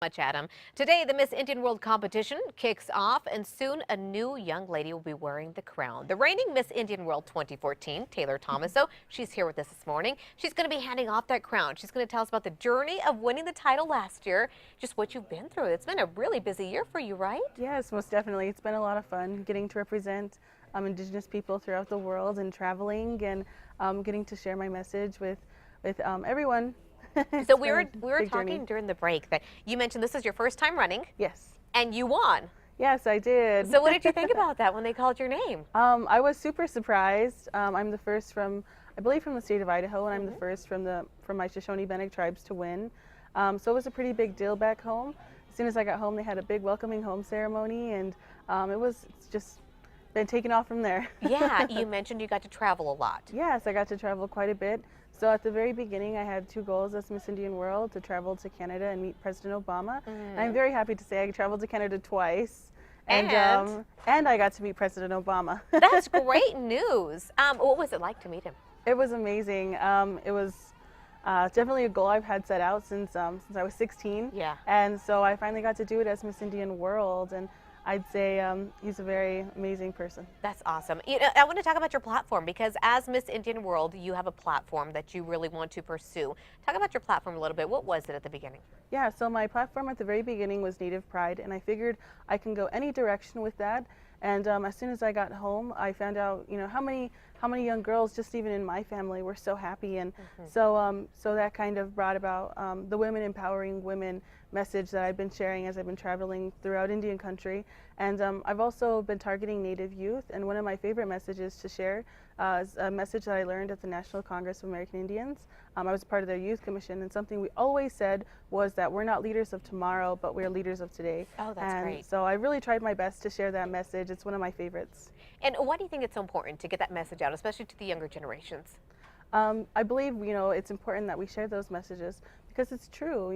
Much, Adam. Today, the Miss Indian World competition kicks off, and soon a new young lady will be wearing the crown. The reigning Miss Indian World 2014, Taylor Thomas, she's here with us this morning. She's going to be handing off that crown. She's going to tell us about the journey of winning the title last year, just what you've been through. It's been a really busy year for you, right? Yes, most definitely. It's been a lot of fun getting to represent Indigenous people throughout the world and traveling and getting to share my message with everyone. So we were talking during the break that you mentioned this is your first time running. Yes. And you won. Yes, I did. So what did you think about that when they called your name? I was super surprised. I'm the first from, I believe, from the state of Idaho, and I'm the first from my Shoshone-Benedict tribes to win. So it was a pretty big deal back home. As soon as I got home, they had a big welcoming home ceremony, and it's just been taken off from there. Yeah, you mentioned you got to travel a lot. Yes, I got to travel quite a bit. So at the very beginning, I had two goals as Miss Indian World: to travel to Canada and meet President Obama. And I'm very happy to say I traveled to Canada twice. And I got to meet President Obama. That's great news. What was it like to meet him? It was amazing. It was definitely a goal I've had set out since I was 16. Yeah. And so I finally got to do it as Miss Indian World. And I'd say he's a very amazing person. That's awesome. You know, I want to talk about your platform, because as Miss Indian World, you have a platform that you really want to pursue. Talk about your platform a little bit. What was it at the beginning? Yeah, so my platform at the very beginning was Native Pride, and I figured I can go any direction with that. And as soon as I got home, I found out, how many young girls, just even in my family, were so happy, and so that kind of brought about the women empowering women message that I've been sharing as I've been traveling throughout Indian country. And I've also been targeting Native youth, and one of my favorite messages to share is a message that I learned at the National Congress of American Indians. I was part of their youth commission, and something we always said was that we're not leaders of tomorrow, but we're leaders of today. Oh, that's great. So I really tried my best to share that message. It's one of my favorites. And why do you think it's so important to get that message out, especially to the younger generations? I believe, it's important that we share those messages because it's true,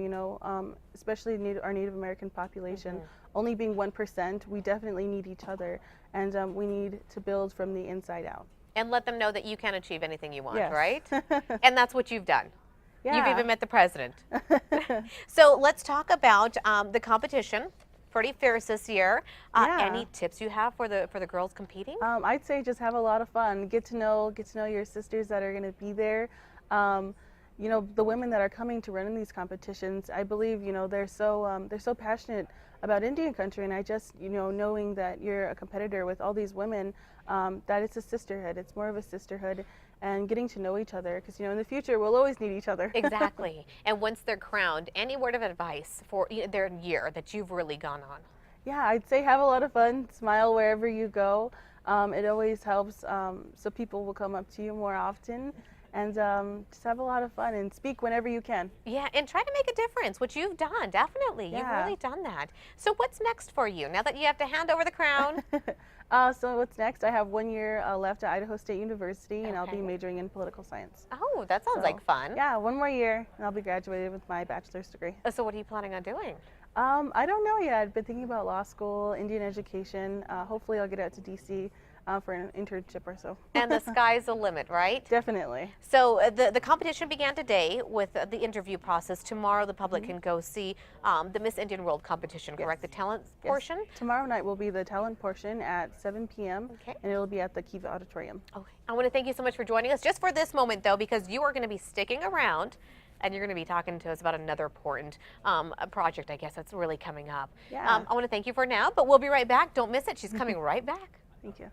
especially our Native American population. Only being 1%, we definitely need each other, and we need to build from the inside out. And let them know that you can achieve anything you want, yes. Right? And that's what you've done. Yeah. You've even met the president. So let's talk about the competition. Pretty fierce this year. Any tips you have for the girls competing? I'd say just have a lot of fun. Get to know your sisters that are going to be there. The women that are coming to run in these competitions, I believe, they're so passionate about Indian country, and I just, knowing that you're a competitor with all these women, that it's a sisterhood. It's more of a sisterhood, and getting to know each other, because in the future we'll always need each other. Exactly. And once they're crowned, any word of advice for their year that you've really gone on? Yeah, I'd say have a lot of fun. Smile wherever you go. It always helps, so people will come up to you more often. And just have a lot of fun and speak whenever you can. Yeah, and try to make a difference, which you've done, definitely. Yeah. You've really done that. So what's next for you, now that you have to hand over the crown? So what's next? I have 1 year left at Idaho State University, and I'll be majoring in political science. Oh, that sounds like fun. Yeah, 1 more year, and I'll be graduated with my bachelor's degree. So what are you planning on doing? I don't know yet. I've been thinking about law school, Indian education. Hopefully I'll get out to DC for an internship or so. And the sky's the limit, right? Definitely. So the competition began today with the interview process. Tomorrow the public can go see the Miss Indian World competition, correct? Yes. The talent portion? Tomorrow night will be the talent portion at 7 p.m. And it'll be at the Kiva Auditorium. Okay. I want to thank you so much for joining us just for this moment, though, because you are going to be sticking around and you're going to be talking to us about another important project, I guess, that's really coming up. Yeah. I want to thank you for now, but we'll be right back. Don't miss it. She's coming right back. Thank you.